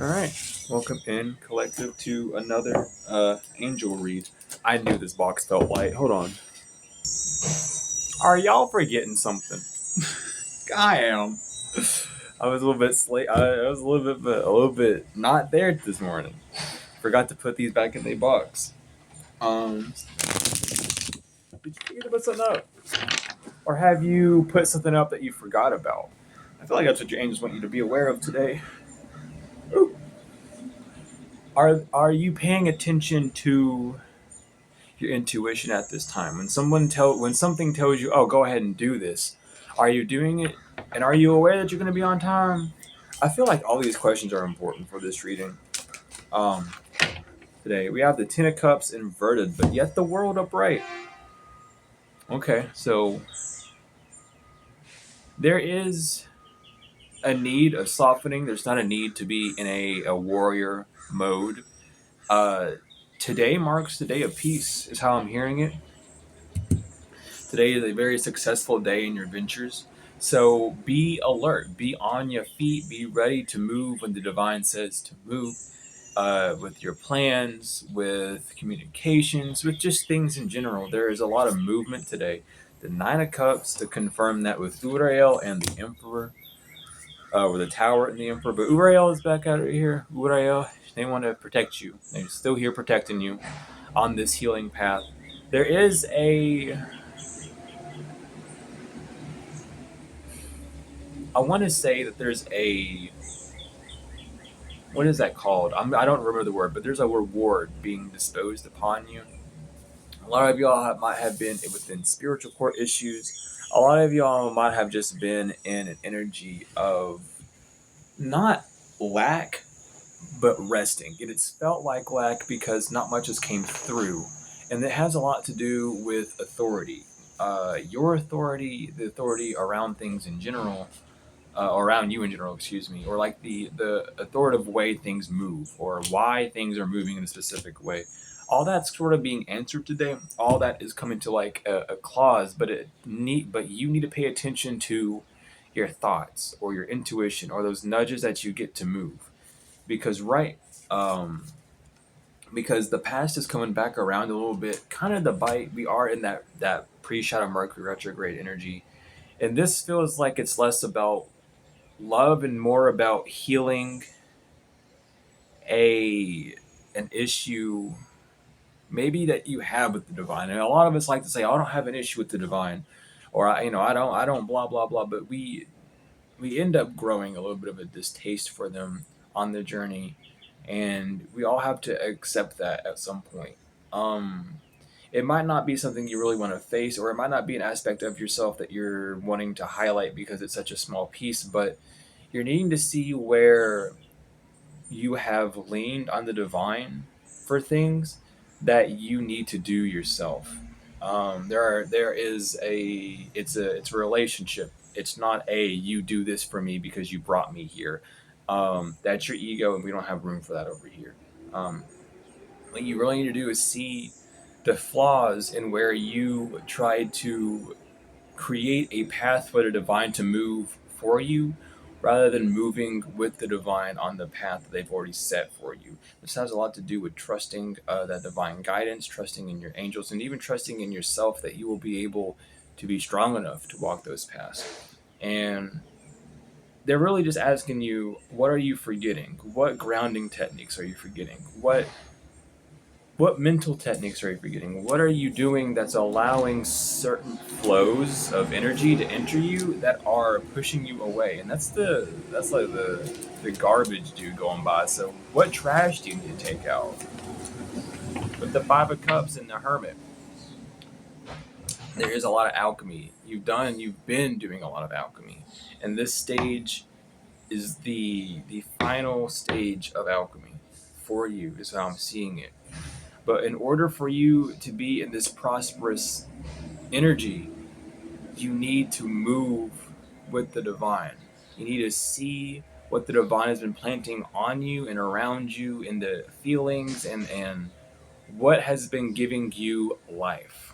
All right, welcome in, collective, to another angel read. I knew this box felt light. Hold on. Are y'all forgetting something? I am. I was a little bit slate. I was a little bit not there this morning. Forgot to put these back in the box. Did you forget to put something up, or have you put something up that you forgot about? I feel like that's what your angels want you to be aware of today. Ooh. Are you paying attention to your intuition at this time? When something tells you, "Oh, go ahead and do this," are you doing it? And are you aware that you're going to be on time? I feel like all these questions are important for this reading. Um, Today we have the Ten of Cups inverted, but yet the World upright. Okay, so there is a need of softening. There's not a need to be in a warrior mode. Uh, Today marks the day of peace, is how I'm hearing it. Today is a very successful day in your ventures. So be alert, be on your feet, be ready to move when the divine says to move, with your plans, with communications, with just things in general. There is a lot of movement today. The Nine of Cups to confirm that with Uriel and the Emperor, with the Tower and the Emperor. But Uriel is back out here. Uriel, they want to protect you. They're still here protecting you on this healing path. There is I want to say that there's a, what is that called? I don't remember the word, but there's a reward being disposed upon you. A lot of y'all might have been within spiritual court issues. A lot of y'all might have just been in an energy of not lack, but resting. It's felt like lack because not much has came through. And it has a lot to do with authority. Your authority, the authority around things in general, around you in general, excuse me, or like the authoritative way things move, or why things are moving in a specific way. All that's sort of being answered today. All that is coming to like a clause, but you need to pay attention to your thoughts or your intuition or those nudges that you get to move, because um, because the past is coming back around a little bit, kind of the bite. We are in that pre-shadow Mercury retrograde energy, and this feels like it's less about love and more about healing a an issue maybe that you have with the divine. And a lot of us like to say, "Oh, I don't have an issue with the divine," or I don't blah blah blah." But we end up growing a little bit of a distaste for them on the journey, and we all have to accept that at some point. Um, it might not be something you really want to face, or it might not be an aspect of yourself that you're wanting to highlight because it's such a small piece, but you're needing to see where you have leaned on the divine for things that you need to do yourself. There is it's a relationship. It's not a you do this for me because you brought me here. That's your ego, and we don't have room for that over here. Um, what you really need to do is see the flaws in where you tried to create a path for the divine to move for you rather than moving with the divine on the path that they've already set for you. This has a lot to do with trusting that divine guidance, trusting in your angels, and even trusting in yourself that you will be able to be strong enough to walk those paths. And they're really just asking you, what are you forgetting? What grounding techniques are you forgetting? What mental techniques are you forgetting? What are you doing that's allowing certain flows of energy to enter you that are pushing you away? And that's like the garbage dude going by. So what trash do you need to take out? With the Five of Cups and the Hermit, there is a lot of alchemy. You've been doing a lot of alchemy. And this stage is the final stage of alchemy for you, is how I'm seeing it. But in order for you to be in this prosperous energy, you need to move with the divine. You need to see what the divine has been planting on you and around you in the feelings and what has been giving you life.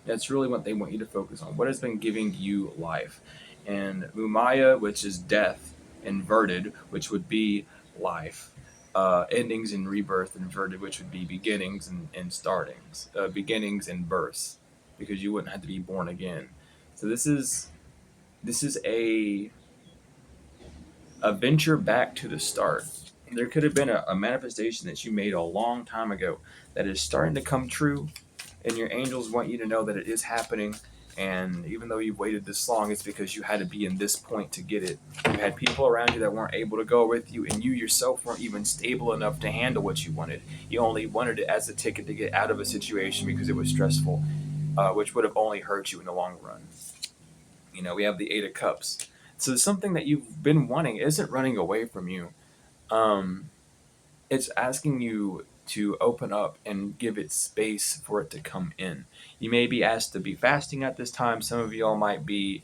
That's really what they want you to focus on. What has been giving you life? And Mumaya, which is death, inverted, which would be life. Endings and rebirth inverted, which would be beginnings and startings, beginnings and births, because you wouldn't have to be born again. So this is a venture back to the start. There could have been a manifestation that you made a long time ago that is starting to come true, and your angels want you to know that it is happening. And even though you've waited this long, it's because you had to be in this point to get it. You had people around you that weren't able to go with you, and you yourself weren't even stable enough to handle what you wanted. You only wanted it as a ticket to get out of a situation because it was stressful, which would have only hurt you in the long run. We have the Eight of Cups. So something that you've been wanting isn't running away from you. Um, it's asking you to open up and give it space for it to come in. You may be asked to be fasting at this time. Some of y'all might be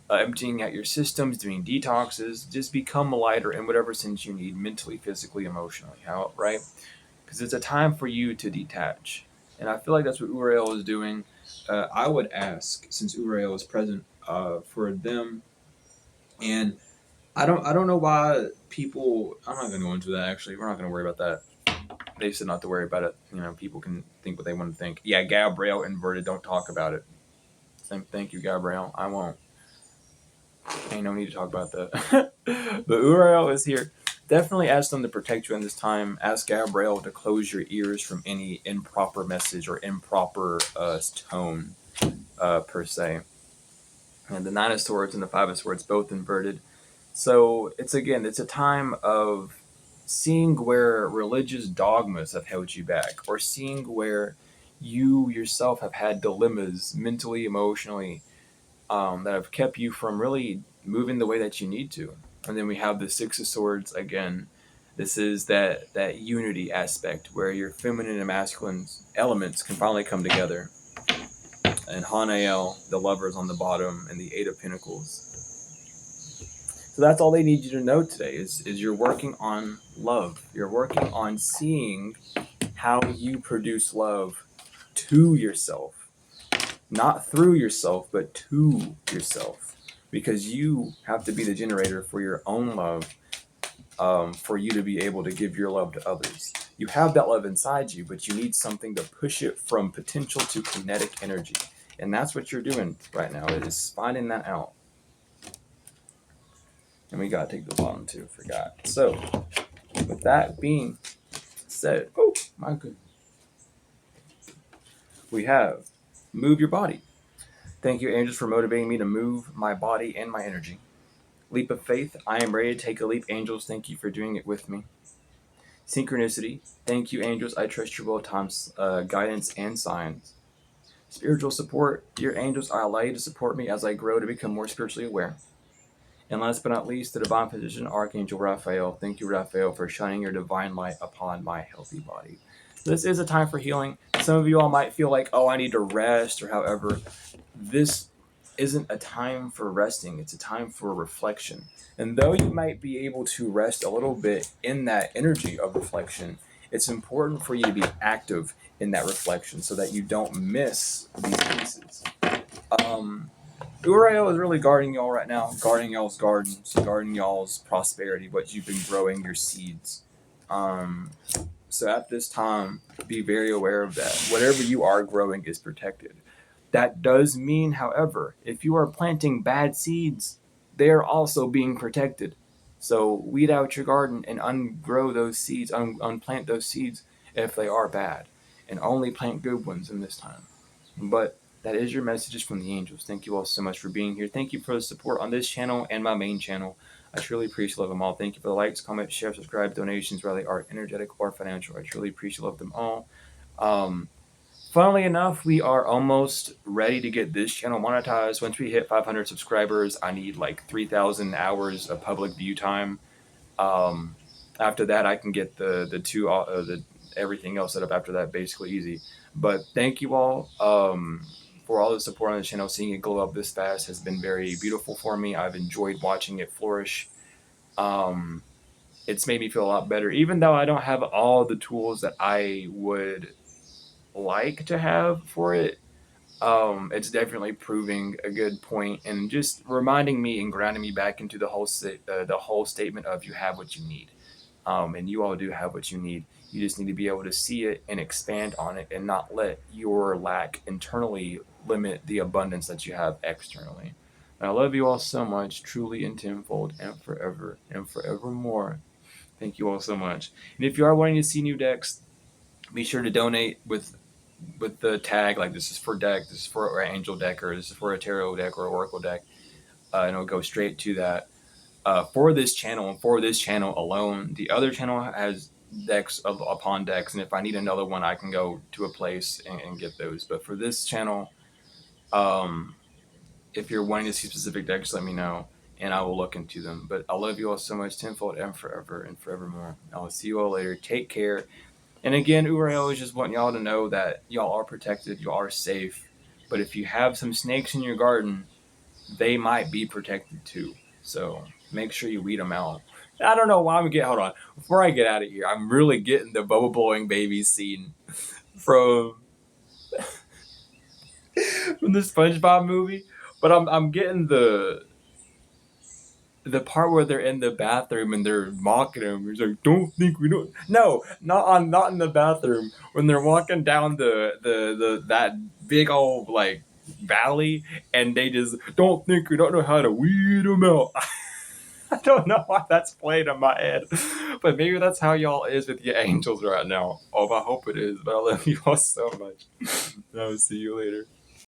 emptying out your systems, doing detoxes. Just become lighter in whatever sense you need, mentally, physically, emotionally. How right? Because it's a time for you to detach. And I feel like that's what Uriel is doing. I would ask, since Uriel is present, for them. And I don't know why people. I'm not going to go into that. Actually, we're not going to worry about that. They said not to worry about it. People can think what they want to think. Yeah, Gabrielle inverted. Don't talk about it. Thank you, Gabrielle. I won't. Ain't no need to talk about that. But Uriel is here. Definitely ask them to protect you in this time. Ask Gabrielle to close your ears from any improper message or improper tone, per se. And the Nine of Swords and the Five of Swords both inverted. So it's a time of seeing where religious dogmas have held you back, or seeing where you yourself have had dilemmas mentally, emotionally, that have kept you from really moving the way that you need to. And then we have the Six of Swords again. This is that unity aspect where your feminine and masculine elements can finally come together. And Hanael, the lovers on the bottom, and the Eight of Pentacles. So that's all they need you to know today is you're working on love. You're working on seeing how you produce love to yourself. Not through yourself, but to yourself. Because you have to be the generator for your own love, for you to be able to give your love to others. You have that love inside you, but you need something to push it from potential to kinetic energy. And that's what you're doing right now, is finding that out. And we gotta take the bottom too, forgot. So, with that being said, oh my goodness, we have move your body. Thank you, angels, for motivating me to move my body and my energy. Leap of faith. I am ready to take a leap. Angels, thank you for doing it with me. Synchronicity. Thank you, angels. I trust your will, times guidance and signs. Spiritual support. Dear angels, I allow you to support me as I grow to become more spiritually aware. And last but not least, the divine physician, Archangel Raphael. Thank you, Raphael, for shining your divine light upon my healthy body. This is a time for healing. Some of you all might feel like, oh, I need to rest, or however. This isn't a time for resting. It's a time for reflection. And though you might be able to rest a little bit in that energy of reflection, it's important for you to be active in that reflection so that you don't miss these pieces. Uriel is really guarding y'all right now, guarding y'all's gardens, guarding y'all's prosperity, what you've been growing, your seeds. Um, so at this time, be very aware of that. Whatever you are growing is protected. That does mean, however, if you are planting bad seeds, they are also being protected. So weed out your garden and ungrow those seeds, unplant those seeds if they are bad, and only plant good ones in this time. But that is your messages from the angels. Thank you all so much for being here. Thank you for the support on this channel and my main channel. I truly appreciate love them all. Thank you for the likes, comments, share, subscribe, donations, whether they are energetic or financial. I truly appreciate love them all. Um, Funnily enough, we are almost ready to get this channel monetized. Once we hit 500 subscribers, I need like 3,000 hours of public view time. Um, After that, I can get the everything else set up after that, basically easy. But thank you all for all the support on the channel. Seeing it glow up this fast has been very beautiful for me. I've enjoyed watching it flourish. Um, it's made me feel a lot better, even though I don't have all the tools that I would like to have for it. It's definitely proving a good point and just reminding me and grounding me back into the whole statement of you have what you need. And you all do have what you need. You just need to be able to see it and expand on it and not let your lack internally limit the abundance that you have externally. And I love you all so much, truly and tenfold and forever and forevermore. Thank you all so much. And if you are wanting to see new decks, be sure to donate with the tag like this is for deck, this is for an angel deck, or this is for a tarot deck or oracle deck, and it'll go straight to that for this channel and for this channel alone. The other channel has decks upon decks, and if I need another one, I can go to a place and get those. But for this channel, um, if you're wanting to see specific decks, let me know, and I will look into them. But I love you all so much, tenfold and forever and forevermore. I will see you all later. Take care. And again, Uriel is just wanting y'all to know that y'all are protected, y'all are safe. But if you have some snakes in your garden, they might be protected too. So make sure you weed them out. I don't know why I'm getting. Hold on, before I get out of here, I'm really getting the bubble blowing baby scene from from the SpongeBob movie, but I'm getting the part where they're in the bathroom and they're mocking him. He's like, "Don't think we don't." No, not in the bathroom. When they're walking down the that big old like valley, and they just don't think we don't know how to weed them out. I don't know why that's playing in my head, but maybe that's how y'all is with your angels right now. Oh, I hope it is. But I love you all so much. I'll see you later.